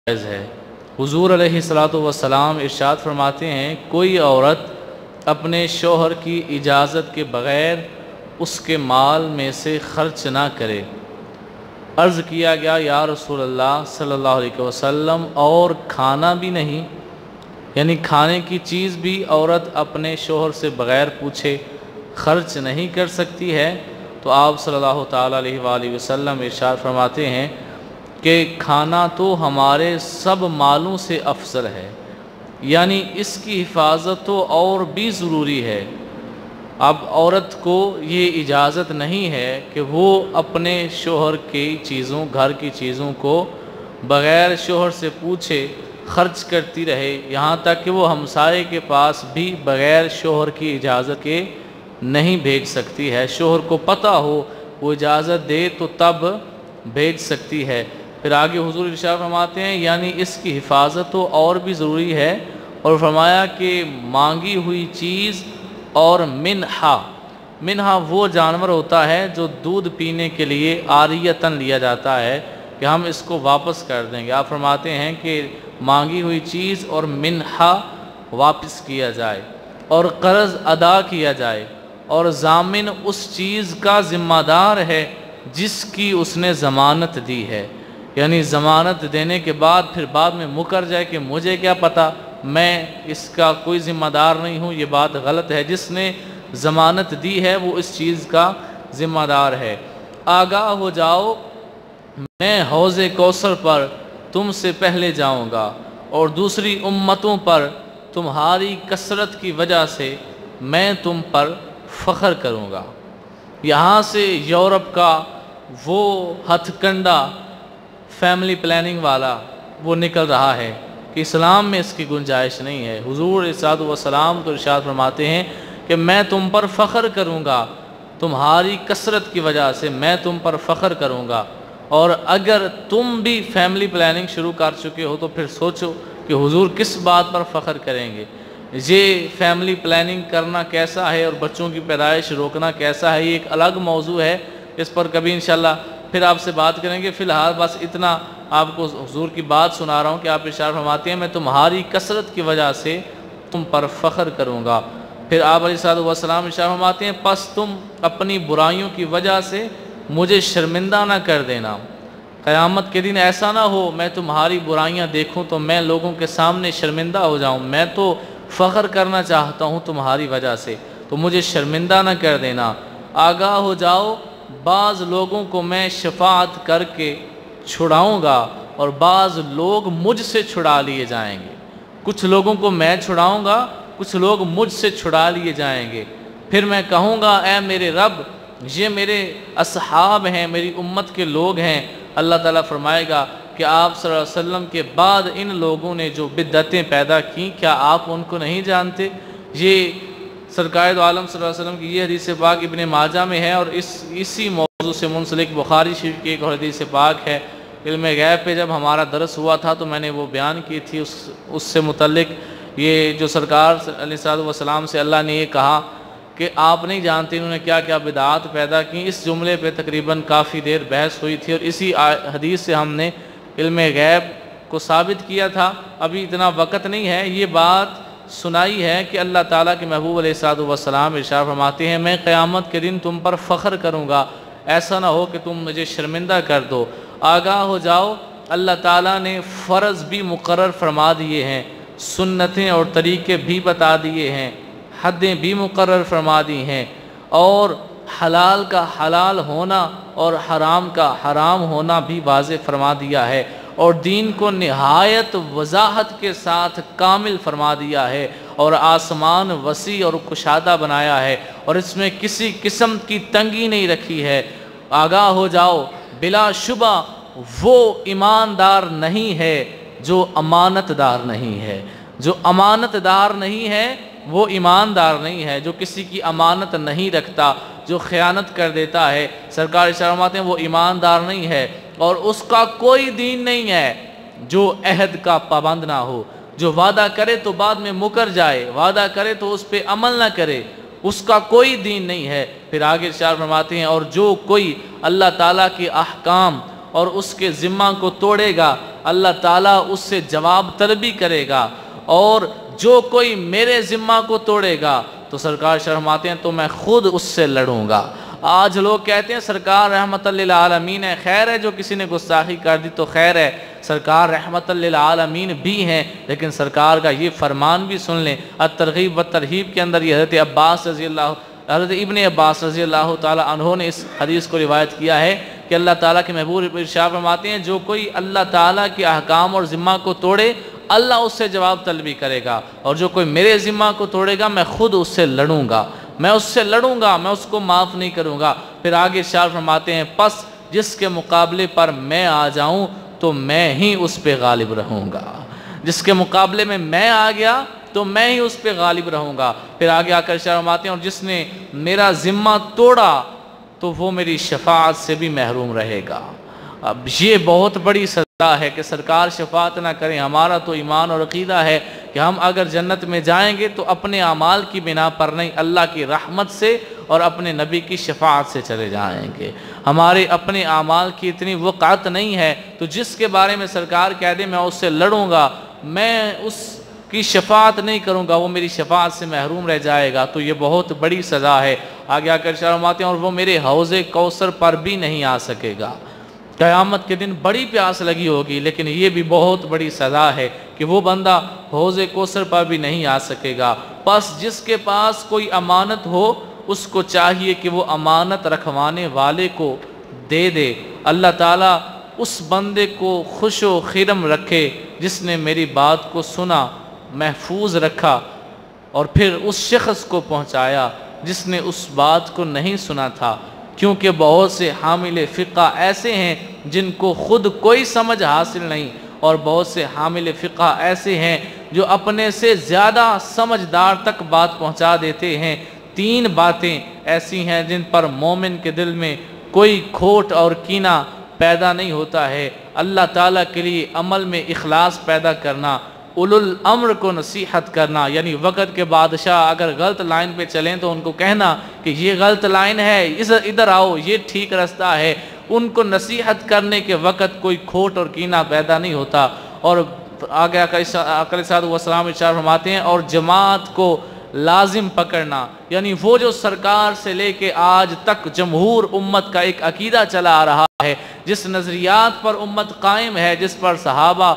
ہے۔ حضور علیہ الصلوۃ والسلام ارشاد فرماتے ہیں کوئی عورت اپنے شوہر کی اجازت کے بغیر اس کے مال میں سے خرچ نہ کرے۔ عرض کیا گیا یا رسول اللہ صلی اللہ علیہ وسلم اور کھانا بھی نہیں، یعنی کھانے کی چیز بھی عورت اپنے شوہر سے بغیر پوچھے خرچ نہیں کر سکتی ہے؟ تو آپ صلی اللہ تعالیٰ علیہ وآلہ وسلم ارشاد فرماتے ہیں کہ کھانا تو ہمارے سب مالوں سے افضل ہے، یعنی اس کی حفاظت تو اور بھی ضروری ہے۔ اب عورت کو یہ اجازت نہیں ہے کہ وہ اپنے شوہر کی چیزوں، گھر کی چیزوں کو بغیر شوہر سے پوچھے خرچ کرتی رہے، یہاں تک کہ وہ ہمسائے کے پاس بھی بغیر شوہر کی اجازت کے نہیں بھیج سکتی ہے۔ شوہر کو پتہ ہو، وہ اجازت دے تو تب بھیج سکتی ہے۔ پھر آگے حضور ارشاد فرماتے ہیں یعنی اس کی حفاظت تو اور بھی ضروری ہے، اور فرمایا کہ مانگی ہوئی چیز اور منہا وہ جانور ہوتا ہے جو دودھ پینے کے لیے عاریتاً لیا جاتا ہے کہ ہم اس کو واپس کر دیں گے۔ آپ فرماتے ہیں کہ مانگی ہوئی چیز اور منہا واپس کیا جائے، اور قرض ادا کیا جائے، اور ضامن اس چیز کا ذمہ دار ہے جس کی اس نے ضمانت دی ہے، یعنی ضمانت دینے کے بعد پھر بعد میں مکر جائے کہ مجھے کیا پتہ، میں اس کا کوئی ذمہ دار نہیں ہوں، یہ بات غلط ہے۔ جس نے ضمانت دی ہے وہ اس چیز کا ذمہ دار ہے۔ آگاہ ہو جاؤ، میں حوض کوثر پر تم سے پہلے جاؤں گا، اور دوسری امتوں پر تمہاری کثرت کی وجہ سے میں تم پر فخر کروں گا۔ یہاں سے یورپ کا وہ ہتھ کنڈا فیملی پلاننگ والا وہ نکل رہا ہے کہ اسلام میں اس کی گنجائش نہیں ہے۔ حضور ارشاد والسلام تو ارشاد فرماتے ہیں کہ میں تم پر فخر کروں گا، تمہاری کثرت کی وجہ سے میں تم پر فخر کروں گا۔ اور اگر تم بھی فیملی پلاننگ شروع کر چکے ہو تو پھر سوچو کہ حضور کس بات پر فخر کریں گے۔ یہ فیملی پلاننگ کرنا کیسا ہے اور بچوں کی پیدائش روکنا کیسا ہے، یہ ایک الگ موضوع ہے، اس پر کبھی انشاءاللہ پھر آپ سے بات کریں گے۔ فی الحال بس اتنا آپ کو حضور کی بات سنا رہا ہوں کہ آپ ارشاد فرماتے ہیں میں تمہاری کثرت کی وجہ سے تم پر فخر کروں گا۔ پھر آپ علیہ السلام ارشاد فرماتے ہیں پس تم اپنی برائیوں کی وجہ سے مجھے شرمندہ نہ کر دینا۔ قیامت کے دن ایسا نہ ہو میں تمہاری برائیاں دیکھوں تو میں لوگوں کے سامنے شرمندہ ہو جاؤں، میں تو فخر کرنا چاہتا ہوں تمہاری وجہ سے، تو مجھے شرمندہ نہ کر دینا۔ آگاہ ہو جاؤ، بعض لوگوں کو میں شفاعت کر کے چھڑاؤں گا اور بعض لوگ مجھ سے چھڑا لیے جائیں گے۔ کچھ لوگوں کو میں چھڑاؤں گا، کچھ لوگ مجھ سے چھڑا لیے جائیں گے۔ پھر میں کہوں گا اے میرے رب، یہ میرے اصحاب ہیں، میری امت کے لوگ ہیں۔ اللہ تعالیٰ فرمائے گا کہ آپ صلی اللہ علیہ وسلم کے بعد ان لوگوں نے جو بدعتیں پیدا کیں کیا آپ ان کو نہیں جانتے؟ یہ سرکار دو عالم صلی اللہ علیہ وسلم کی یہ حدیث پاک ابن ماجہ میں ہے، اور اسی موضوع سے منسلک بخاری شریف کی ایک اور حدیث پاک ہے۔ علم غیب پہ جب ہمارا درس ہوا تھا تو میں نے وہ بیان کی تھی، اس سے متعلق یہ جو سرکار علیہ السلام سے اللہ نے یہ کہا کہ آپ نہیں جانتے انہوں نے کیا کیا بدعات پیدا کی، اس جملے پہ تقریباً کافی دیر بحث ہوئی تھی، اور اسی حدیث سے ہم نے علم غیب کو ثابت کیا تھا۔ ابھی اتنا وقت نہیں ہے، یہ بات سنائی ہے کہ اللہ تعالیٰ کے محبوب علیہ السلام ارشاد فرماتے ہیں میں قیامت کے دن تم پر فخر کروں گا، ایسا نہ ہو کہ تم مجھے شرمندہ کر دو۔ آگاہ ہو جاؤ، اللہ تعالیٰ نے فرض بھی مقرر فرما دیے ہیں، سنتیں اور طریقے بھی بتا دیے ہیں، حدیں بھی مقرر فرما دی ہیں، اور حلال کا حلال ہونا اور حرام کا حرام ہونا بھی واضح فرما دیا ہے، اور دین کو نہایت وضاحت کے ساتھ کامل فرما دیا ہے، اور آسمان وسیع اور کشادہ بنایا ہے، اور اس میں کسی قسم کی تنگی نہیں رکھی ہے۔ آگاہ ہو جاؤ، بلا شبہ وہ ایماندار نہیں ہے جو امانت دار نہیں ہے، جو امانت دار نہیں ہے وہ ایماندار نہیں ہے، جو کسی کی امانت نہیں رکھتا، جو خیانت کر دیتا ہے، سرکار ارشاد فرماتے ہیں وہ ایماندار نہیں ہے، اور اس کا کوئی دین نہیں ہے جو عہد کا پابند نہ ہو، جو وعدہ کرے تو بعد میں مکر جائے، وعدہ کرے تو اس پہ عمل نہ کرے، اس کا کوئی دین نہیں ہے۔ پھر آگے ارشاد فرماتے ہیں اور جو کوئی اللہ تعالیٰ کے احکام اور اس کے ذمہ کو توڑے گا، اللہ تعالیٰ اس سے جواب طلبی کرے گا، اور جو کوئی میرے ذمہ کو توڑے گا تو سرکار فرماتے ہیں تو میں خود اس سے لڑوں گا۔ آج لوگ کہتے ہیں سرکار رحمت للعالمین ہے، خیر ہے جو کسی نے گستاخی کر دی تو خیر ہے، سرکار رحمت للعالمین بھی ہیں، لیکن سرکار کا یہ فرمان بھی سن لیں۔ الترغیب و ترہیب کے اندر یہ حضرت ابن عباس رضی اللہ تعالیٰ عنہ نے اس حدیث کو روایت کیا ہے کہ اللہ تعالیٰ کے محبوب ارشاد فرماتے ہیں جو کوئی اللہ تعالیٰ کے احکام اور ذمہ کو توڑے اللہ اس سے جواب طلبی کرے گا، اور جو کوئی میرے ذمہ کو توڑے گا میں خود اس سے لڑوں گا، میں اس سے لڑوں گا، میں اس کو معاف نہیں کروں گا۔ پھر آگے ارشاد فرماتے ہیں پس جس کے مقابلے پر میں آ جاؤں تو میں ہی اس پہ غالب رہوں گا، جس کے مقابلے میں آ گیا تو میں ہی اس پہ غالب رہوں گا۔ پھر آگے آ کر ارشاد فرماتے ہیں اور جس نے میرا ذمہ توڑا تو وہ میری شفاعت سے بھی محروم رہے گا۔ اب یہ بہت بڑی سزا ہے کہ سرکار شفاعت نہ کریں۔ ہمارا تو ایمان اور عقیدہ ہے کہ ہم اگر جنت میں جائیں گے تو اپنے اعمال کی بنا پر نہیں، اللہ کی رحمت سے اور اپنے نبی کی شفاعت سے چلے جائیں گے۔ ہمارے اپنے اعمال کی اتنی وقعت نہیں ہے، تو جس کے بارے میں سرکار کہہ دے میں اس سے لڑوں گا، میں اس کی شفاعت نہیں کروں گا، وہ میری شفاعت سے محروم رہ جائے گا، تو یہ بہت بڑی سزا ہے۔ آگے آ کر فرماتے ہیں اور وہ میرے حوض کوثر پر بھی نہیں آ سکے گا۔ قیامت کے دن بڑی پیاس لگی ہوگی، لیکن یہ بھی بہت بڑی سزا ہے کہ وہ بندہ حوض کوثر پر بھی نہیں آ سکے گا۔ پس جس کے پاس کوئی امانت ہو اس کو چاہیے کہ وہ امانت رکھوانے والے کو دے دے۔ اللہ تعالیٰ اس بندے کو خوش و خرم رکھے جس نے میری بات کو سنا، محفوظ رکھا، اور پھر اس شخص کو پہنچایا جس نے اس بات کو نہیں سنا تھا، کیونکہ بہت سے حامل فقہ ایسے ہیں جن کو خود کوئی سمجھ حاصل نہیں، اور بہت سے حامل فقہ ایسے ہیں جو اپنے سے زیادہ سمجھدار تک بات پہنچا دیتے ہیں۔ 3 باتیں ایسی ہیں جن پر مومن کے دل میں کوئی کھوٹ اور کینہ پیدا نہیں ہوتا ہے۔ اللہ تعالیٰ کے لیے عمل میں اخلاص پیدا کرنا، اولو الامر کو نصیحت کرنا، یعنی وقت کے بادشاہ اگر غلط لائن پہ چلیں تو ان کو کہنا کہ یہ غلط لائن ہے، ادھر آؤ، یہ ٹھیک رستہ ہے۔ ان کو نصیحت کرنے کے وقت کوئی کھوٹ اور کینہ پیدا نہیں ہوتا۔ اور آگے آقا علیہ السلام ارشاد فرماتے ہیں اور جماعت کو لازم پکڑنا، یعنی وہ جو سرکار سے لے کے آج تک جمہور امت کا ایک عقیدہ چلا آ رہا ہے، جس نظریات پر امت قائم ہے، جس پر صحابہ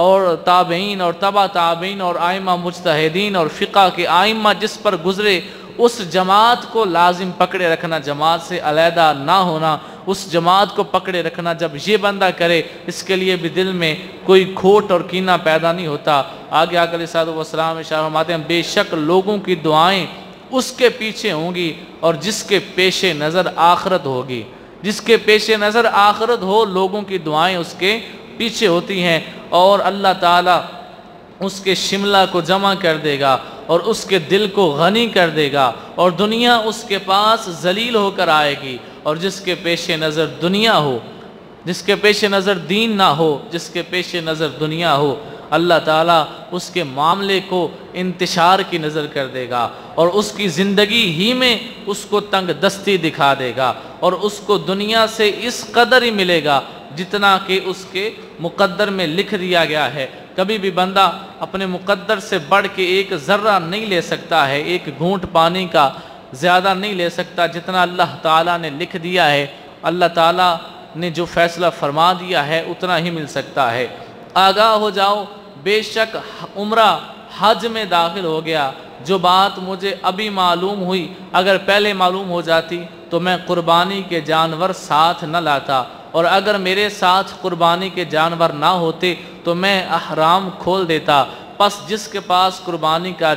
اور تابعین اور تبع تابعین اور ائمہ مجتہدین اور فقہ کے ائمہ جس پر گزرے، اس جماعت کو لازم پکڑے رکھنا، جماعت سے علیحدہ نہ ہونا، اس جماعت کو پکڑے رکھنا۔ جب یہ بندہ کرے اس کے لیے بھی دل میں کوئی کھوٹ اور کینہ پیدا نہیں ہوتا۔ آگے آ کر علیہ السلام ارشاد فرماتے ہیں بے شک لوگوں کی دعائیں اس کے پیچھے ہوں گی، اور جس کے پیش نظر آخرت ہوگی، جس کے پیش نظر آخرت ہو لوگوں کی دعائیں اس کے پیچھے ہوتی ہیں، اور اللہ تعالیٰ اس کے شملہ کو جمع کر دے گا اور اس کے دل کو غنی کر دے گا، اور دنیا اس کے پاس ذلیل ہو کر آئے گی، اور جس کے پیش نظر دنیا ہو، جس کے پیش نظر دین نہ ہو، جس کے پیش نظر دنیا ہو، اللہ تعالیٰ اس کے معاملے کو انتشار کی نظر کر دے گا، اور اس کی زندگی ہی میں اس کو تنگ دستی دکھا دے گا، اور اس کو دنیا سے اس قدر ہی ملے گا جتنا کہ اس کے مقدر میں لکھ دیا گیا ہے۔ کبھی بھی بندہ اپنے مقدر سے بڑھ کے ایک ذرہ نہیں لے سکتا ہے، ایک گھونٹ پانی کا زیادہ نہیں لے سکتا جتنا اللہ تعالیٰ نے لکھ دیا ہے، اللہ تعالیٰ نے جو فیصلہ فرما دیا ہے اتنا ہی مل سکتا ہے۔ آگاہ ہو جاؤ، بے شک عمرہ حج میں داخل ہو گیا، جو بات مجھے ابھی معلوم ہوئی اگر پہلے معلوم ہو جاتی تو میں قربانی کے جانور ساتھ نہ لاتا، اور اگر میرے ساتھ قربانی کے جانور نہ ہوتے تو میں احرام کھول دیتا۔ پس جس کے پاس قربانی کا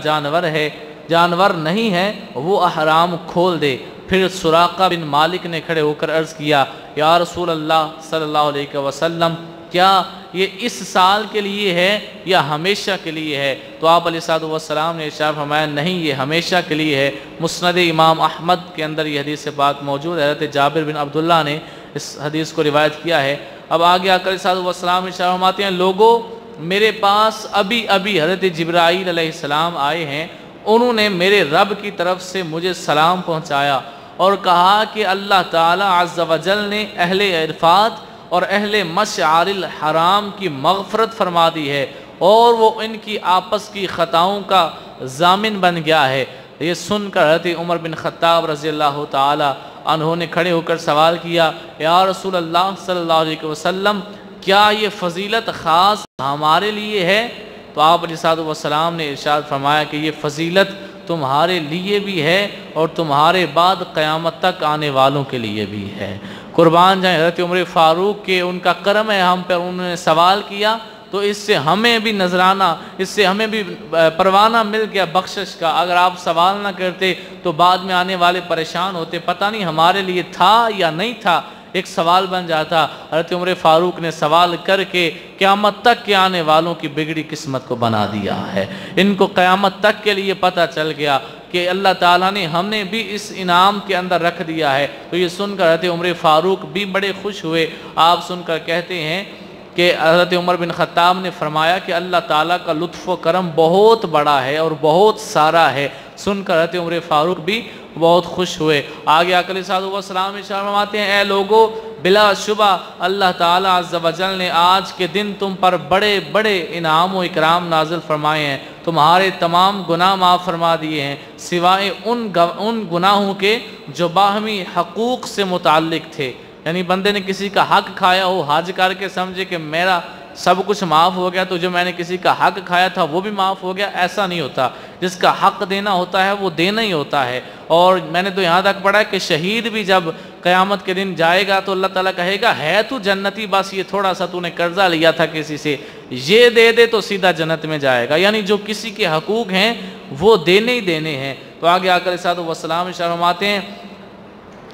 جانور نہیں ہے وہ احرام کھول دے۔ پھر سراقہ بن مالک نے کھڑے ہو کر عرض کیا یا رسول اللہ صلی اللہ علیہ وسلم، کیا یہ اس سال کے لیے ہے یا ہمیشہ کے لیے ہے؟ تو آپ علیہ السلام نے ارشاد فرمایا نہیں، یہ ہمیشہ کے لیے ہے۔ مسند امام احمد کے اندر یہ حدیث پاک موجود ہے، حضرت جابر بن عبداللہ نے اس حدیث کو روایت کیا ہے۔ اب آگے آ کر علیہ السلام ارشاد فرماتے ہیں لوگوں میرے پاس ابھی حضرت جبرائیل علیہ السلام آئے ہیں، انہوں نے میرے رب کی طرف سے مجھے سلام پہنچایا اور کہا کہ اللہ تعالیٰ عز و جل نے اہل عرفات اور اہل مشعر الحرام کی مغفرت فرما دی ہے، اور وہ ان کی آپس کی خطاؤں کا ضامن بن گیا ہے۔ یہ سن کر حضرت عمر بن خطاب رضی اللہ تعالی عنہ نے کھڑے ہو کر سوال کیا، یا رسول اللہ صلی اللہ علیہ وسلم، کیا یہ فضیلت خاص ہمارے لیے ہے؟ تو آپ علیہ السلام نے ارشاد فرمایا کہ یہ فضیلت تمہارے لیے بھی ہے اور تمہارے بعد قیامت تک آنے والوں کے لیے بھی ہے۔ قربان جائیں حضرت عمر فاروق کے، ان کا کرم ہے ہم پر، انہوں نے سوال کیا تو اس سے ہمیں بھی نذرانہ، اس سے ہمیں بھی پروانہ مل گیا بخشش کا۔ اگر آپ سوال نہ کرتے تو بعد میں آنے والے پریشان ہوتے، پتہ نہیں ہمارے لیے تھا یا نہیں تھا، ایک سوال بن جاتا۔ حضرت عمر فاروق نے سوال کر کے قیامت تک کے آنے والوں کی بگڑی قسمت کو بنا دیا ہے۔ ان کو قیامت تک کے لیے پتہ چل گیا کہ اللہ تعالیٰ نے ہمیں بھی اس انعام کے اندر رکھ دیا ہے۔ تو یہ سن کر حضرت عمر فاروق بھی بڑے خوش ہوئے۔ آپ سن کر کہتے ہیں کہ حضرت عمر بن خطاب نے فرمایا کہ اللہ تعالیٰ کا لطف و کرم بہت بڑا ہے اور بہت سارا ہے۔ سن کر حضرت عمر فاروق بھی بہت خوش ہوئے۔ آگے آقا صلی اللہ علیہ وسلم فرماتے ہیں، اے لوگو، بلا شبہ اللہ تعالیٰ عز و جل نے آج کے دن تم پر بڑے بڑے انعام و اکرام نازل فرمائے ہیں، تمہارے تمام گناہ معاف فرما دیے ہیں، سوائے ان گناہوں کے جو باہمی حقوق سے متعلق تھے۔ یعنی بندے نے کسی کا حق کھایا ہو، حج کر کے سمجھے کہ میرا سب کچھ معاف ہو گیا، تو جو میں نے کسی کا حق کھایا تھا وہ بھی معاف ہو گیا، ایسا نہیں ہوتا۔ جس کا حق دینا ہوتا ہے وہ دینا ہی ہوتا ہے۔ اور میں نے تو یہاں تک پڑھا ہے کہ شہید بھی جب قیامت کے دن جائے گا تو اللہ تعالیٰ کہے گا، ہے تو جنتی، بس یہ تھوڑا سا تو نے قرضہ لیا تھا کسی سے، یہ دے دے تو سیدھا جنت میں جائے گا۔ یعنی جو کسی کے حقوق ہیں وہ دینے ہی دینے ہیں۔ تو آگے آ کر السلام فرماتے ہیں،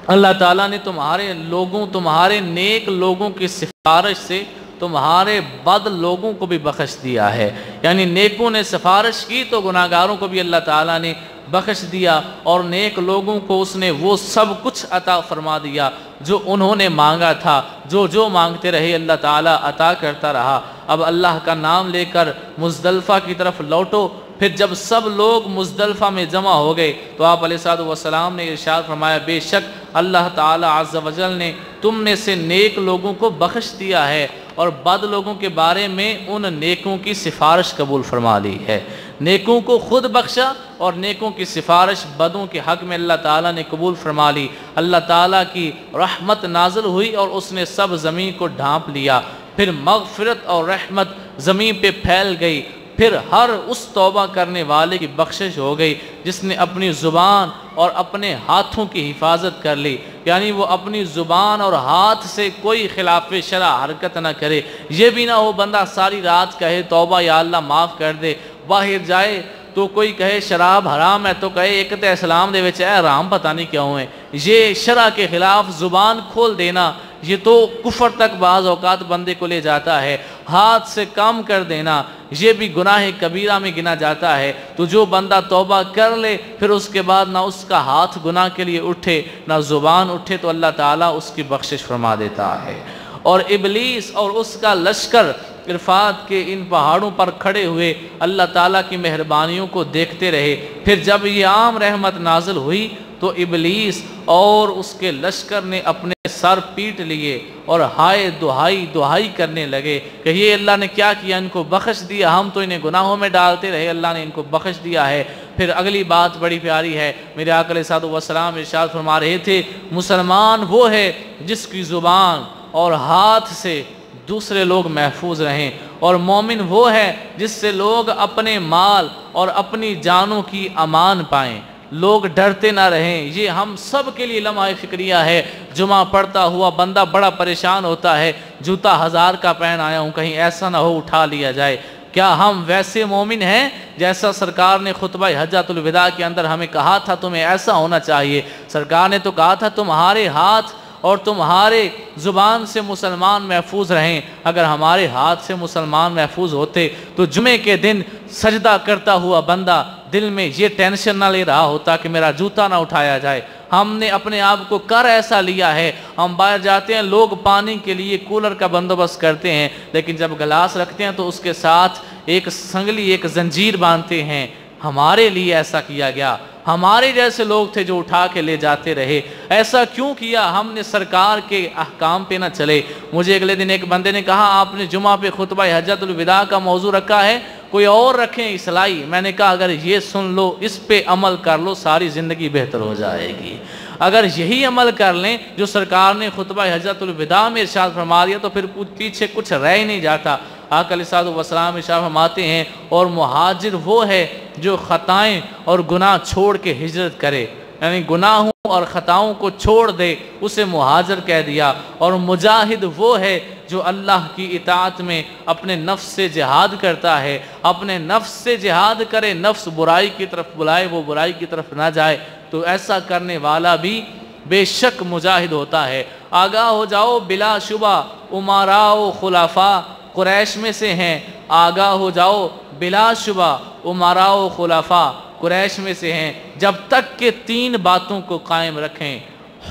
اللہ تعالیٰ نے تمہارے نیک لوگوں کی سفارش سے تمہارے بد لوگوں کو بھی بخش دیا ہے۔ یعنی نیکوں نے سفارش کی تو گناہگاروں کو بھی اللہ تعالیٰ نے بخش دیا، اور نیک لوگوں کو اس نے وہ سب کچھ عطا فرما دیا جو انہوں نے مانگا تھا۔ جو مانگتے رہے اللہ تعالیٰ عطا کرتا رہا۔ اب اللہ کا نام لے کر مزدلفہ کی طرف لوٹو۔ پھر جب سب لوگ مزدلفہ میں جمع ہو گئے تو آپ علیہ السلام نے ارشاد فرمایا، بے شک اللہ تعالیٰ عز و جل نے تم میں سے نیک لوگوں کو بخش دیا ہے اور بد لوگوں کے بارے میں ان نیکوں کی سفارش قبول فرما لی ہے۔ نیکوں کو خود بخشا اور نیکوں کی سفارش بدوں کے حق میں اللہ تعالیٰ نے قبول فرما لی۔ اللہ تعالیٰ کی رحمت نازل ہوئی اور اس نے سب زمین کو ڈھانپ لیا۔ پھر مغفرت اور رحمت زمین پہ پھیل گئی۔ پھر ہر اس توبہ کرنے والے کی بخشش ہو گئی جس نے اپنی زبان اور اپنے ہاتھوں کی حفاظت کر لی۔ یعنی وہ اپنی زبان اور ہاتھ سے کوئی خلاف شرع حرکت نہ کرے۔ یہ بھی نہ ہو بندہ ساری رات کہے توبہ یا اللہ معاف کر دے، باہر جائے تو کوئی کہے شراب حرام ہے تو کہے ایک تے اسلام دے وچ حرام پتہ نہیں کیوں ہے۔ یہ شرع کے خلاف زبان کھول دینا، یہ تو کفر تک بعض اوقات بندے کو لے جاتا ہے۔ ہاتھ سے کام کر دینا یہ بھی گناہ کبیرہ میں گنا جاتا ہے۔ تو جو بندہ توبہ کر لے پھر اس کے بعد نہ اس کا ہاتھ گناہ کے لیے اٹھے نہ زبان اٹھے تو اللہ تعالیٰ اس کی بخشش فرما دیتا ہے۔ اور ابلیس اور اس کا لشکر عرفات کے ان پہاڑوں پر کھڑے ہوئے اللہ تعالیٰ کی مہربانیوں کو دیکھتے رہے۔ پھر جب یہ عام رحمت نازل ہوئی تو ابلیس اور اس کے لشکر نے اپنے سر پیٹ لیے اور ہائے دہائی کرنے لگے کہ یہ اللہ نے کیا کیا، ان کو بخش دیا، ہم تو انہیں گناہوں میں ڈالتے رہے، اللہ نے ان کو بخش دیا ہے۔ پھر اگلی بات بڑی پیاری ہے، میرے آقا علیہ السلام ارشاد فرما رہے تھے، مسلمان وہ ہے جس کی زبان اور ہاتھ سے دوسرے لوگ محفوظ رہیں، اور مومن وہ ہے جس سے لوگ اپنے مال اور اپنی جانوں کی امان پائیں، لوگ ڈرتے نہ رہیں۔ یہ ہم سب کے لیے لمحہ فکریہ ہے۔ جمعہ پڑھتا ہوا بندہ بڑا پریشان ہوتا ہے، جوتا 1000 کا پہن آیا ہوں، کہیں ایسا نہ ہو اٹھا لیا جائے۔ کیا ہم ویسے مومن ہیں جیسا سرکار نے خطبہ حجۃ الوداع کے اندر ہمیں کہا تھا تمہیں ایسا ہونا چاہیے؟ سرکار نے تو کہا تھا تمہارے ہاتھ اور تمہارے زبان سے مسلمان محفوظ رہیں۔ اگر ہمارے ہاتھ سے مسلمان محفوظ ہوتے تو جمعے کے دن سجدہ کرتا ہوا بندہ دل میں یہ ٹینشن نہ لے رہا ہوتا کہ میرا جوتا نہ اٹھایا جائے۔ ہم نے اپنے آپ کو کر ایسا لیا ہے، ہم باہر جاتے ہیں، لوگ پانی کے لیے کولر کا بندوبست کرتے ہیں، لیکن جب گلاس رکھتے ہیں تو اس کے ساتھ ایک سنگلی، ایک زنجیر باندھتے ہیں۔ ہمارے لیے ایسا کیا گیا ہمارے جیسے لوگ تھے جو اٹھا کے لے جاتے رہے۔ ایسا کیوں کیا؟ ہم نے سرکار کے احکام پہ نہ چلے۔ مجھے اگلے دن ایک بندے نے کہا آپ نے جمعہ پہ خطبہ حجۃ الوداع کا موضوع رکھا ہے، کوئی اور رکھیں اصلاحی۔ میں نے کہا اگر یہ سن لو، اس پہ عمل کر لو، ساری زندگی بہتر ہو جائے گی۔ اگر یہی عمل کر لیں جو سرکار نے خطبہ حجۃ الوداع میں ارشاد فرما دیا تو پھر پیچھے کچھ رہ ہی نہیں جاتا۔ آقا علیہ الصلوۃ والسلام ارشاد فرماتے ہیں اور مہاجر وہ ہے جو خطائیں اور گناہ چھوڑ کے ہجرت کرے، یعنی گناہوں اور خطاؤں کو چھوڑ دے، اسے مہاجر کہہ دیا۔ اور مجاہد وہ ہے جو اللہ کی اطاعت میں اپنے نفس سے جہاد کرتا ہے، اپنے نفس سے جہاد کرے، نفس برائی کی طرف بلائے وہ برائی کی طرف نہ جائے، تو ایسا کرنے والا بھی بے شک مجاہد ہوتا ہے۔ آگاہ ہو جاؤ بلا شبہ امراء و خلفاء قریش میں سے ہیں، آگاہ ہو جاؤ بلا شبہ امراء و خلفاء قریش میں سے ہیں۔ جب تک کہ تین باتوں کو قائم رکھیں،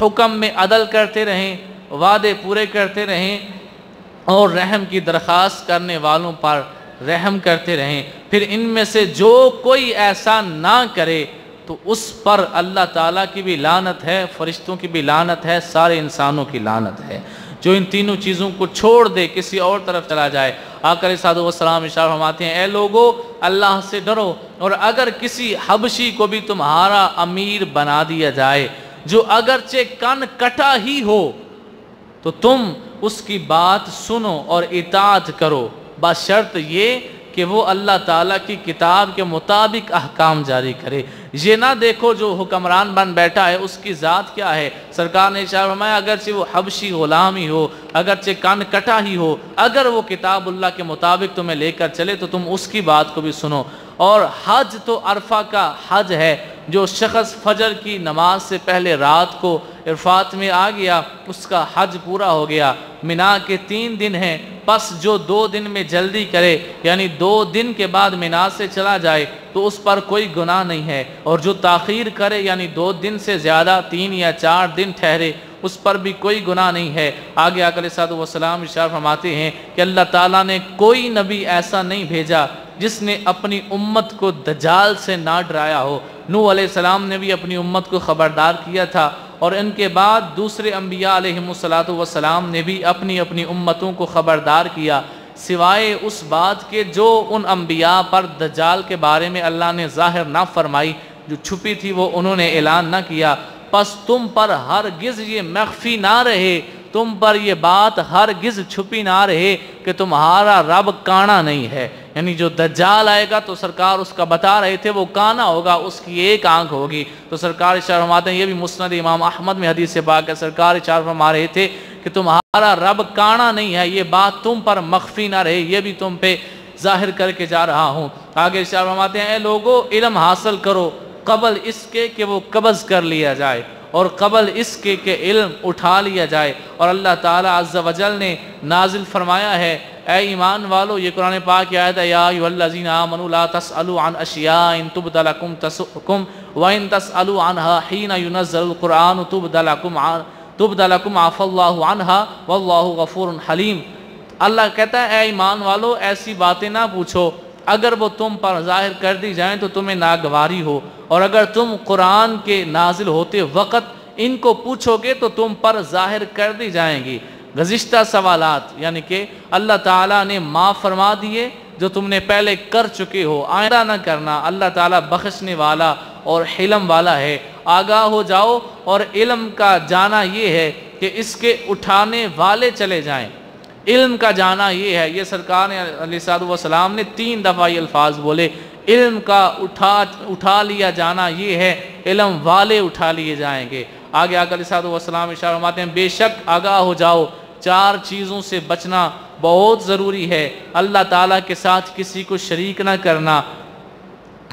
حکم میں عدل کرتے رہیں، وعدے پورے کرتے رہیں، اور رحم کی درخواست کرنے والوں پر رحم کرتے رہیں، پھر ان میں سے جو کوئی ایسا نہ کرے تو اس پر اللہ تعالیٰ کی بھی لعنت ہے، فرشتوں کی بھی لعنت ہے، سارے انسانوں کی لعنت ہے۔ جو ان تینوں چیزوں کو چھوڑ دے، کسی اور طرف چلا جائے۔ آقا علیہ الصلوۃ والسلام ارشاد فرماتے ہیں اے لوگو اللہ سے ڈرو، اور اگر کسی حبشی کو بھی تمہارا امیر بنا دیا جائے جو اگرچہ کن کٹا ہی ہو تو تم اس کی بات سنو اور اطاعت کرو، بشرط یہ کہ وہ اللہ تعالیٰ کی کتاب کے مطابق احکام جاری کرے۔ یہ نہ دیکھو جو حکمران بن بیٹھا ہے اس کی ذات کیا ہے۔ سرکار نے ارشاد فرمایا اگرچہ وہ حبشی غلام ہی ہو، اگرچہ کان کٹا ہی ہو، اگر وہ کتاب اللہ کے مطابق تمہیں لے کر چلے تو تم اس کی بات کو بھی سنو۔ اور حج تو عرفہ کا حج ہے، جو شخص فجر کی نماز سے پہلے رات کو عرفات میں آ گیا اس کا حج پورا ہو گیا۔ منا کے 3 دن ہیں، پس جو 2 دن میں جلدی کرے یعنی 2 دن کے بعد منا سے چلا جائے تو اس پر کوئی گناہ نہیں ہے، اور جو تاخیر کرے یعنی 2 دن سے زیادہ 3 یا 4 دن ٹھہرے اس پر بھی کوئی گناہ نہیں ہے۔ آگے آقا علیہ الصلوۃ والسلام ارشاد فرماتے ہیں کہ اللہ تعالیٰ نے کوئی نبی ایسا نہیں بھیجا جس نے اپنی امت کو دجال سے نہ ڈرایا ہو۔ نوح علیہ السلام نے بھی اپنی امت کو خبردار کیا تھا، اور ان کے بعد دوسرے انبیاء علیہم السلام نے بھی اپنی امتوں کو خبردار کیا، سوائے اس بات کے جو ان انبیاء پر دجال کے بارے میں اللہ نے ظاہر نہ فرمائی، جو چھپی تھی وہ انہوں نے اعلان نہ کیا۔ پس تم پر ہرگز یہ مخفی نہ رہے، تم پر یہ بات ہرگز چھپی نہ رہے کہ تمہارا رب کانا نہیں ہے، یعنی جو دجال آئے گا تو سرکار اس کا بتا رہے تھے وہ کانا ہوگا، اس کی ایک آنکھ ہوگی۔ تو سرکار ارشاد فرماتے ہیں، یہ بھی مسند امام احمد میں حدیث پاک ہے، سرکار ارشاد فرما رہے تھے کہ تمہارا رب کانا نہیں ہے، یہ بات تم پر مخفی نہ رہے، یہ بھی تم پہ ظاہر کر کے جا رہا ہوں۔ آگے ارشاد فرماتے ہیں اے لوگو علم حاصل کرو قبل اس کے کہ وہ قبض کر لیا جائے، اور قبل اس کے کہ علم اٹھا لیا جائے۔ اور اللہ تعالیٰ عز و جل نے نازل فرمایا ہے اے ایمان والو، یہ قرآن پاک کی آیت ہے یا ایھا الذین آمنوا لا تسألوا عن اشیاء ان تبد لکم تسؤکم وان تسألوا عنها حین ینزل القرآن تبد لکم عفا اللہ عنہا واللہ غفور حلیم۔ اللہ کہتا ہے اے ایمان والو ایسی باتیں نہ پوچھو، اگر وہ تم پر ظاہر کر دی جائیں تو تمہیں ناگواری ہو، اور اگر تم قرآن کے نازل ہوتے وقت ان کو پوچھو گے تو تم پر ظاہر کر دی جائیں گی۔ گزشتہ سوالات یعنی کہ اللہ تعالیٰ نے معاف فرما دیے جو تم نے پہلے کر چکے ہو، آئندہ نہ کرنا۔ اللہ تعالیٰ بخشنے والا اور حلم والا ہے۔ آگاہ ہو جاؤ، اور علم کا جانا یہ ہے کہ اس کے اٹھانے والے چلے جائیں۔ علم کا جانا یہ ہے، یہ سرکار نے علیہ الصلوۃ والسلام نے 3 دفعہ یہ الفاظ بولے، علم کا اٹھا لیا جانا یہ ہے، علم والے اٹھا لیے جائیں گے۔ آگے آقا علیہ الصلوۃ والسلام ارشاد فرماتے ہیں بے شک آگاہ ہو جاؤ، 4 چیزوں سے بچنا بہت ضروری ہے۔ اللہ تعالیٰ کے ساتھ کسی کو شریک نہ کرنا،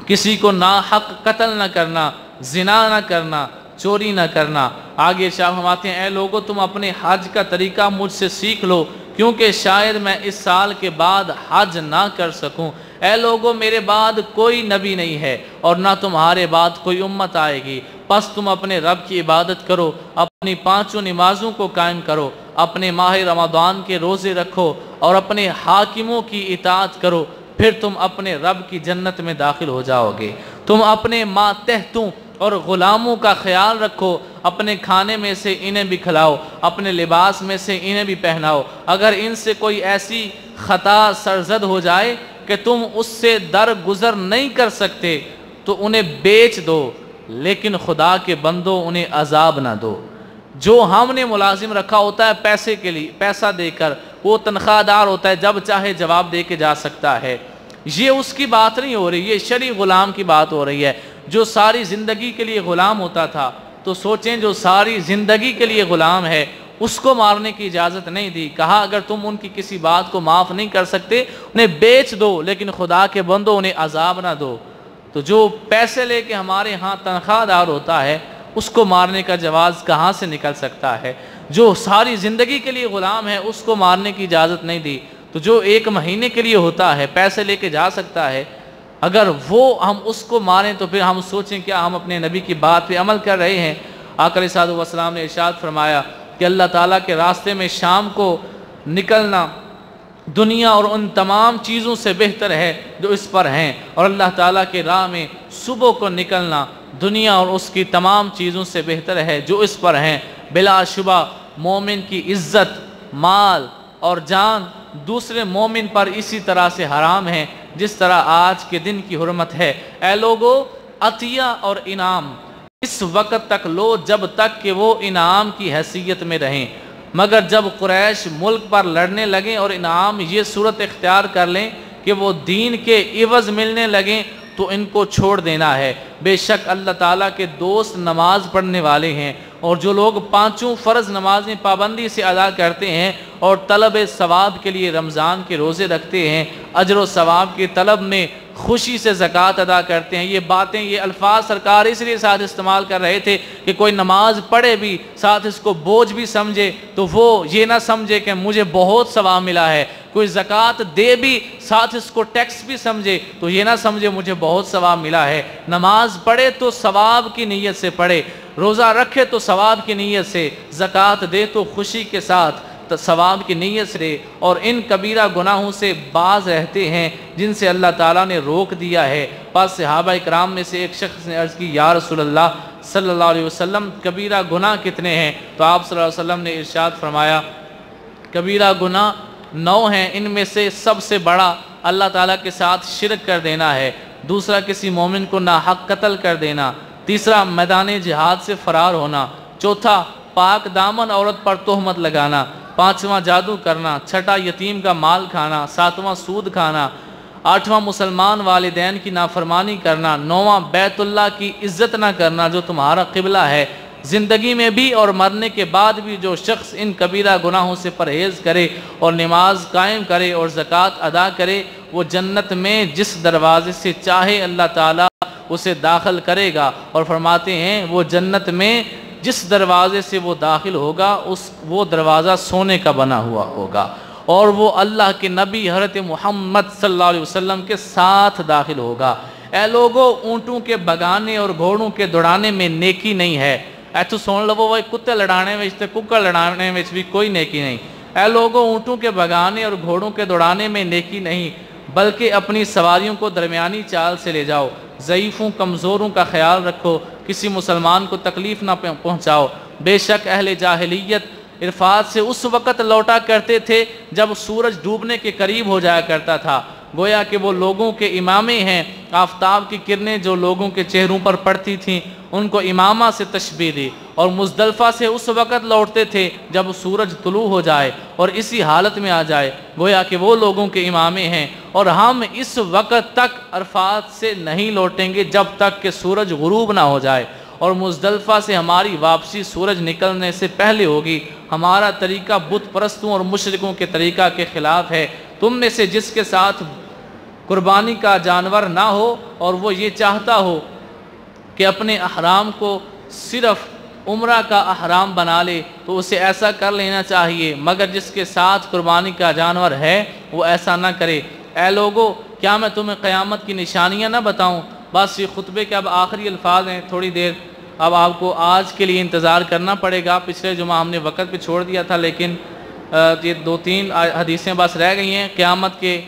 کسی کو ناحق قتل نہ کرنا، زنا نہ کرنا، چوری نہ کرنا۔ آگے ارشاد فرماتے ہیں اے لوگو تم اپنے حج کا طریقہ مجھ سے سیکھ لو، کیونکہ شاید میں اس سال کے بعد حج نہ کر سکوں۔ اے لوگو میرے بعد کوئی نبی نہیں ہے اور نہ تمہارے بعد کوئی امت آئے گی، پس تم اپنے رب کی عبادت کرو، اپنی 5 نمازوں کو قائم کرو، اپنے ماہ رمضان کے روزے رکھو، اور اپنے حاکموں کی اطاعت کرو، پھر تم اپنے رب کی جنت میں داخل ہو جاؤ گے۔ تم اپنے ماتحتوں اور غلاموں کا خیال رکھو، اپنے کھانے میں سے انہیں بھی کھلاؤ، اپنے لباس میں سے انہیں بھی پہناؤ۔ اگر ان سے کوئی ایسی خطا سرزد ہو جائے کہ تم اس سے درگزر نہیں کر سکتے تو انہیں بیچ دو، لیکن خدا کے بندو انہیں عذاب نہ دو۔ جو ہم نے ملازم رکھا ہوتا ہے پیسے کے لیے، پیسہ دے کر، وہ تنخواہ دار ہوتا ہے، جب چاہے جواب دے کے جا سکتا ہے، یہ اس کی بات نہیں ہو رہی، یہ شرعی غلام کی بات ہو رہی ہے۔ جو ساری زندگی کے لیے غلام ہوتا تھا، تو سوچیں جو ساری زندگی کے لیے غلام ہے اس کو مارنے کی اجازت نہیں دی، کہا اگر تم ان کی کسی بات کو معاف نہیں کر سکتے انہیں بیچ دو، لیکن خدا کے بندو انہیں عذاب نہ دو۔ تو جو پیسے لے کے ہمارے ہاں تنخواہ دار ہوتا ہے اس کو مارنے کا جواز کہاں سے نکل سکتا ہے؟ جو ساری زندگی کے لیے غلام ہے اس کو مارنے کی اجازت نہیں دی، تو جو ایک مہینے کے لیے ہوتا ہے پیسے لے کے جا سکتا ہے، اگر وہ ہم اس کو ماریں تو پھر ہم سوچیں کیا ہم اپنے نبی کی بات پہ عمل کر رہے ہیں؟ آقا علیہ الصلوۃ والسلام نے ارشاد فرمایا کہ اللہ تعالیٰ کے راستے میں شام کو نکلنا دنیا اور ان تمام چیزوں سے بہتر ہے جو اس پر ہیں، اور اللہ تعالیٰ کے راہ میں صبح کو نکلنا دنیا اور اس کی تمام چیزوں سے بہتر ہے جو اس پر ہیں۔ بلا شبہ مومن کی عزت، مال اور جان دوسرے مومن پر اسی طرح سے حرام ہیں جس طرح آج کے دن کی حرمت ہے۔ اے لوگو، عطیہ اور انعام اس وقت تک لو جب تک کہ وہ انعام کی حیثیت میں رہیں، مگر جب قریش ملک پر لڑنے لگیں اور انعام یہ صورت اختیار کر لیں کہ وہ دین کے عوض ملنے لگیں تو ان کو چھوڑ دینا ہے۔ بے شک اللہ تعالیٰ کے دوست نماز پڑھنے والے ہیں، اور جو لوگ پانچوں فرض نمازیں پابندی سے ادا کرتے ہیں اور طلب ثواب کے لیے رمضان کے روزے رکھتے ہیں، اجر و ثواب کی طلب میں خوشی سے زکوٰۃ ادا کرتے ہیں۔ یہ باتیں، یہ الفاظ سرکار اس لیے ساتھ استعمال کر رہے تھے کہ کوئی نماز پڑھے بھی ساتھ اس کو بوجھ بھی سمجھے تو وہ یہ نہ سمجھے کہ مجھے بہت ثواب ملا ہے، کوئی زکوٰۃ دے بھی ساتھ اس کو ٹیکس بھی سمجھے تو یہ نہ سمجھے مجھے بہت ثواب ملا ہے۔ نماز پڑھے تو ثواب کی نیت سے پڑھے، روزہ رکھے تو ثواب کی نیت سے، زکوٰۃ دے تو خوشی کے ساتھ ثواب کی نیت سے، اور ان کبیرہ گناہوں سے باز رہتے ہیں جن سے اللہ تعالیٰ نے روک دیا ہے۔ پس صحابہ اکرام میں سے ایک شخص نے عرض کی، یا رسول اللہ صلی اللہ علیہ وسلم کبیرہ گناہ کتنے ہیں؟ تو آپ صلی اللہ علیہ وسلم نے ارشاد فرمایا کبیرہ گناہ 9 ہیں، ان میں سے سب سے بڑا اللہ تعالیٰ کے ساتھ شرک کر دینا ہے، دوسرا کسی مومن کو ناحق قتل کر دینا، تیسرا میدان جہاد سے فرار ہونا، چوتھا پاک دامن عورت پر تہمت لگانا، پانچواں جادو کرنا، چھٹا یتیم کا مال کھانا، ساتواں سود کھانا، آٹھواں مسلمان والدین کی نافرمانی کرنا، نواں بیت اللہ کی عزت نہ کرنا جو تمہارا قبلہ ہے۔ زندگی میں بھی اور مرنے کے بعد بھی جو شخص ان کبیرہ گناہوں سے پرہیز کرے اور نماز قائم کرے اور زکوٰۃ ادا کرے، وہ جنت میں جس دروازے سے چاہے اللہ تعالیٰ اسے داخل کرے گا، اور فرماتے ہیں وہ جنت میں جس دروازے سے وہ داخل ہوگا وہ دروازہ سونے کا بنا ہوا ہوگا، اور وہ اللہ کے نبی حضرت محمد صلی اللہ علیہ وسلم کے ساتھ داخل ہوگا۔ اے لوگو، اونٹوں کے بگانے اور گھوڑوں کے دوڑانے میں نیکی نہیں ہے۔ اے تو سن لو وہ کتے لڑانے میں تے ککڑ لڑانے میں بھی کوئی نیکی نہیں۔ اے لوگو، اونٹوں کے بگانے اور گھوڑوں کے دوڑانے میں نیکی نہیں، بلکہ اپنی سواریوں کو درمیانی چال سے لے جاؤ، ضعیفوں کمزوروں کا خیال رکھو، کسی مسلمان کو تکلیف نہ پہنچاؤ۔ بے شک اہل جاہلیت عرفات سے اس وقت لوٹا کرتے تھے جب سورج ڈوبنے کے قریب ہو جایا کرتا تھا، گویا کہ وہ لوگوں کے امامے ہیں۔ آفتاب کی کرنیں جو لوگوں کے چہروں پر پڑتی تھیں ان کو امامہ سے تشبیہ دی، اور مزدلفہ سے اس وقت لوٹتے تھے جب سورج طلوع ہو جائے اور اسی حالت میں آ جائے، گویا کہ وہ لوگوں کے امامے ہیں۔ اور ہم اس وقت تک عرفات سے نہیں لوٹیں گے جب تک کہ سورج غروب نہ ہو جائے، اور مزدلفہ سے ہماری واپسی سورج نکلنے سے پہلے ہوگی۔ ہمارا طریقہ بت پرستوں اور مشرکوں کے طریقہ کے خلاف ہے۔ تم میں سے جس کے ساتھ قربانی کا جانور نہ ہو اور وہ یہ چاہتا ہو کہ اپنے احرام کو صرف عمرہ کا احرام بنا لے تو اسے ایسا کر لینا چاہیے، مگر جس کے ساتھ قربانی کا جانور ہے وہ ایسا نہ کرے۔ اے لوگو، کیا میں تمہیں قیامت کی نشانیاں نہ بتاؤں؟ بس یہ خطبے کے اب آخری الفاظ ہیں، تھوڑی دیر اب آپ کو آج کے لیے انتظار کرنا پڑے گا۔ پچھلے جمعہ ہم نے وقت پہ چھوڑ دیا تھا، لیکن یہ 2-3 حدیثیں بس رہ گئی ہیں۔ قیامت کے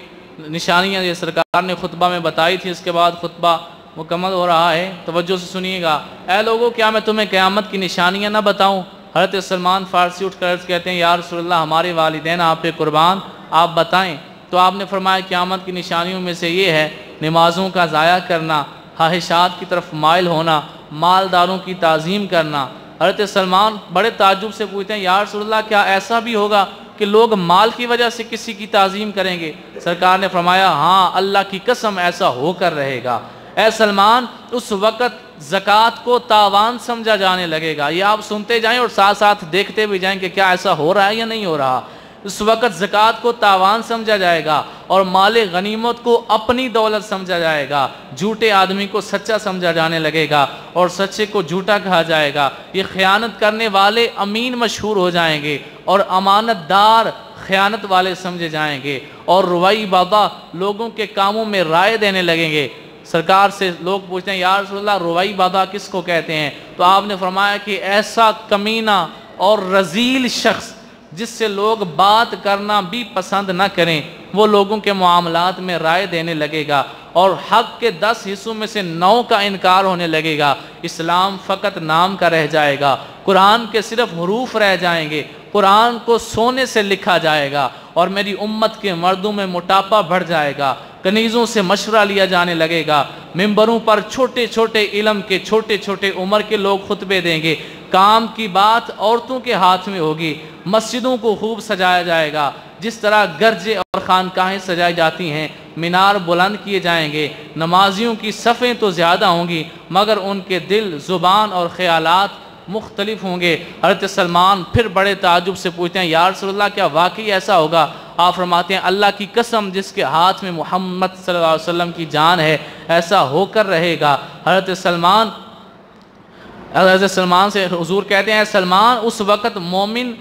نشانیاں یہ سرکار نے خطبہ میں بتائی تھی، اس کے بعد خطبہ مکمل ہو رہا ہے، توجہ سے سنیے گا۔ اے لوگو کیا میں تمہیں قیامت کی نشانیاں نہ بتاؤں؟ حضرت سلمان فارسی اٹھ کر کہتے ہیں یا رسول اللہ ہمارے والدین آپ پہ قربان، آپ بتائیں۔ تو آپ نے فرمایا قیامت کی نشانیوں میں سے یہ ہے نمازوں کا ضائع کرنا، خواہشات کی طرف مائل ہونا، مالداروں کی تعظیم کرنا۔ حضرت سلمان بڑے تعجب سے پوچھتے ہیں یا رسول اللہ کیا ایسا بھی ہوگا کہ لوگ مال کی وجہ سے کسی کی تعظیم کریں گے؟ سرکار نے فرمایا ہاں اللہ کی قسم ایسا ہو کر رہے گا۔ اے سلمان اس وقت زکوٰۃ کو تاوان سمجھا جانے لگے گا۔ یہ آپ سنتے جائیں اور ساتھ ساتھ دیکھتے بھی جائیں کہ کیا ایسا ہو رہا ہے یا نہیں ہو رہا۔ اس وقت زکوٰۃ کو تاوان سمجھا جائے گا اور مال غنیمت کو اپنی دولت سمجھا جائے گا۔ جھوٹے آدمی کو سچا سمجھا جانے لگے گا اور سچے کو جھوٹا کہا جائے گا۔ یہ خیانت کرنے والے امین مشہور ہو جائیں گے اور امانت دار خیانت والے سمجھے جائیں گے، اور روائی بابا لوگوں کے کاموں میں رائے دینے لگیں گے۔ سرکار سے لوگ پوچھتے ہیں یا رسول اللہ روائی بابا کس کو کہتے ہیں؟ تو آپ نے فرمایا کہ ایسا کمینہ اور رذیل شخص جس سے لوگ بات کرنا بھی پسند نہ کریں، وہ لوگوں کے معاملات میں رائے دینے لگے گا اور حق کے 10 حصوں میں سے 9 کا انکار ہونے لگے گا۔ اسلام فقط نام کا رہ جائے گا، قرآن کے صرف حروف رہ جائیں گے، قرآن کو سونے سے لکھا جائے گا، اور میری امت کے مردوں میں موٹاپا بڑھ جائے گا، کنیزوں سے مشورہ لیا جانے لگے گا، ممبروں پر چھوٹے چھوٹے علم کے چھوٹے چھوٹے عمر کے لوگ خطبے دیں گے، کام کی بات عورتوں کے ہاتھ میں ہوگی، مسجدوں کو خوب سجایا جائے گا جس طرح گرجے اور خانقاہیں سجائی جاتی ہیں، مینار بلند کیے جائیں گے، نمازیوں کی صفیں تو زیادہ ہوں گی مگر ان کے دل، زبان اور خیالات مختلف ہوں گے۔ حضرت سلمان پھر بڑے تعجب سے پوچھتے ہیں یا رسول اللہ کیا واقعی ایسا ہوگا؟ آپ فرماتے ہیں اللہ کی قسم جس کے ہاتھ میں محمد صلی اللہ علیہ وسلم کی جان ہے ایسا ہو کر رہے گا۔ حضرت سلمان سے حضور کہتے ہیں سلمان اس وقت مومن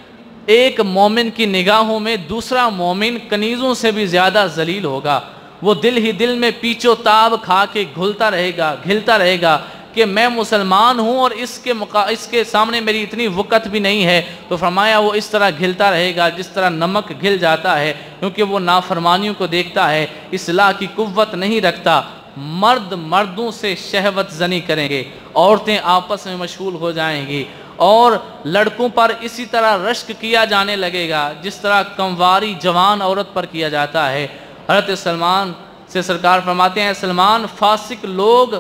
ایک مومن کی نگاہوں میں دوسرا مومن کنیزوں سے بھی زیادہ ذلیل ہوگا۔ وہ دل ہی دل میں پیچ و تاب کھا کے گھلتا رہے گا کہ میں مسلمان ہوں اور اس کے سامنے میری اتنی وقت بھی نہیں ہے۔ تو فرمایا وہ اس طرح گھلتا رہے گا جس طرح نمک گھل جاتا ہے، کیونکہ وہ نافرمانیوں کو دیکھتا ہے، اصلاح کی قوت نہیں رکھتا۔ مرد مردوں سے شہوت زنی کریں گے، عورتیں آپس میں مشغول ہو جائیں گی، اور لڑکوں پر اسی طرح رشک کیا جانے لگے گا جس طرح کمواری جوان عورت پر کیا جاتا ہے۔ حضرت سلمان سے سرکار فرماتے ہیں سلمان فاسق لوگ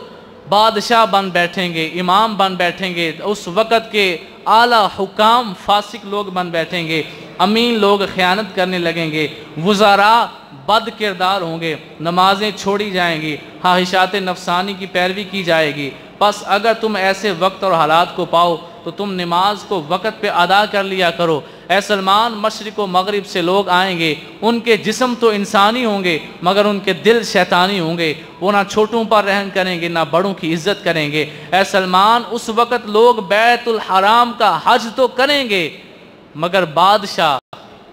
بادشاہ بن بیٹھیں گے، امام بن بیٹھیں گے، اس وقت کے اعلیٰ حکام فاسق لوگ بن بیٹھیں گے، امین لوگ خیانت کرنے لگیں گے، وزراء بد کردار ہوں گے، نمازیں چھوڑی جائیں گی، خواہشات نفسانی کی پیروی کی جائے گی۔ بس اگر تم ایسے وقت اور حالات کو پاؤ تو تم نماز کو وقت پہ ادا کر لیا کرو۔ اے سلمان مشرق و مغرب سے لوگ آئیں گے، ان کے جسم تو انسانی ہوں گے مگر ان کے دل شیطانی ہوں گے، وہ نہ چھوٹوں پر رحم کریں گے نہ بڑوں کی عزت کریں گے۔ اے سلمان اس وقت لوگ بیت الحرام کا حج تو کریں گے مگر بادشاہ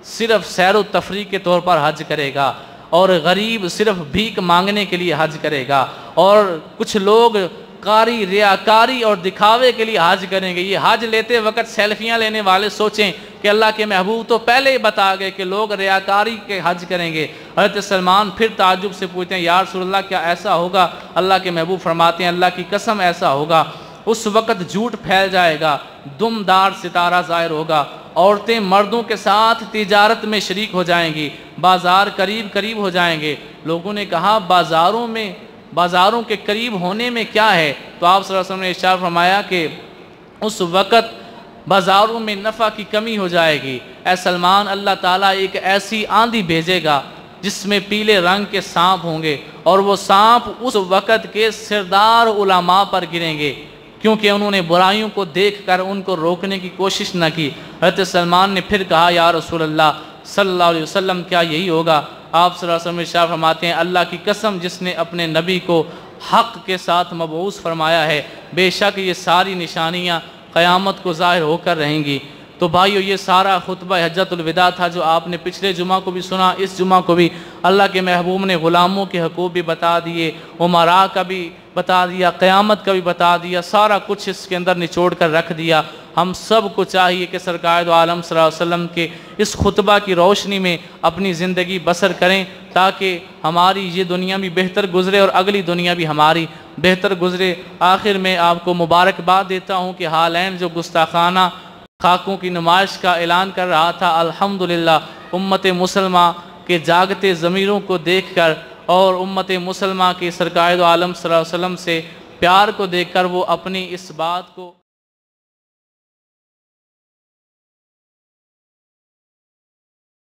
صرف سیر و تفریح کے طور پر حج کرے گا، اور غریب صرف بھیک مانگنے کے لیے حج کرے گا، اور کچھ لوگ کاری ریاکاری اور دکھاوے کے لیے حج کریں گے۔ یہ حج لیتے وقت سیلفیاں لینے والے سوچیں کہ اللہ کے محبوب تو پہلے ہی بتا گئے کہ لوگ ریاکاری کے حج کریں گے۔ حضرت سلمان پھر تعجب سے پوچھتے ہیں یا رسول اللہ کیا ایسا ہوگا؟ اللہ کے محبوب فرماتے ہیں اللہ کی قسم ایسا ہوگا۔ اس وقت جھوٹ پھیل جائے گا، دمدار ستارہ ظاہر ہوگا، عورتیں مردوں کے ساتھ تجارت میں شریک ہو جائیں گی، بازار قریب قریب ہو جائیں گے۔ لوگوں نے کہا بازاروں کے قریب ہونے میں کیا ہے؟ تو آپ صلی اللہ علیہ وسلم نے ارشاد فرمایا کہ اس وقت بازاروں میں نفع کی کمی ہو جائے گی۔ اے سلمان اللہ تعالیٰ ایک ایسی آندھی بھیجے گا جس میں پیلے رنگ کے سانپ ہوں گے، اور وہ سانپ اس وقت کے سردار علماء پر گریں گے کیونکہ انہوں نے برائیوں کو دیکھ کر ان کو روکنے کی کوشش نہ کی۔ حضرت سلمان نے پھر کہا یا رسول اللہ صلی اللہ علیہ وسلم کیا یہی ہوگا؟ آپ صلی اللہ علیہ وسلم ارشاد فرماتے ہیں اللہ کی قسم جس نے اپنے نبی کو حق کے ساتھ مبعوث فرمایا ہے، بے شک یہ ساری نشانیاں قیامت کو ظاہر ہو کر رہیں گی۔ تو بھائیو یہ سارا خطبہ حجۃ الوداع تھا جو آپ نے پچھلے جمعہ کو بھی سنا، اس جمعہ کو بھی اللہ کے محبوب نے غلاموں کے حقوق بھی بتا دیے، امراء کا بھی بتا دیا، قیامت کا بھی بتا دیا، سارا کچھ اس کے اندر نچوڑ کر رکھ دیا۔ ہم سب کو چاہیے کہ سرکار دو عالم صلی اللہ علیہ وسلم کے اس خطبہ کی روشنی میں اپنی زندگی بسر کریں، تاکہ ہماری یہ دنیا بھی بہتر گزرے اور اگلی دنیا بھی ہماری بہتر گزرے۔ آخر میں آپ کو مبارکباد دیتا ہوں کہ حالین جو گستاخانہ خاکوں کی نمائش کا اعلان کر رہا تھا، الحمدللہ امت مسلمہ کے جاگتے ضمیروں کو دیکھ کر اور امت مسلمہ کے سرکار دو عالم صلی اللہ علیہ وسلم سے پیار کو دیکھ کر وہ اپنی اس بات کو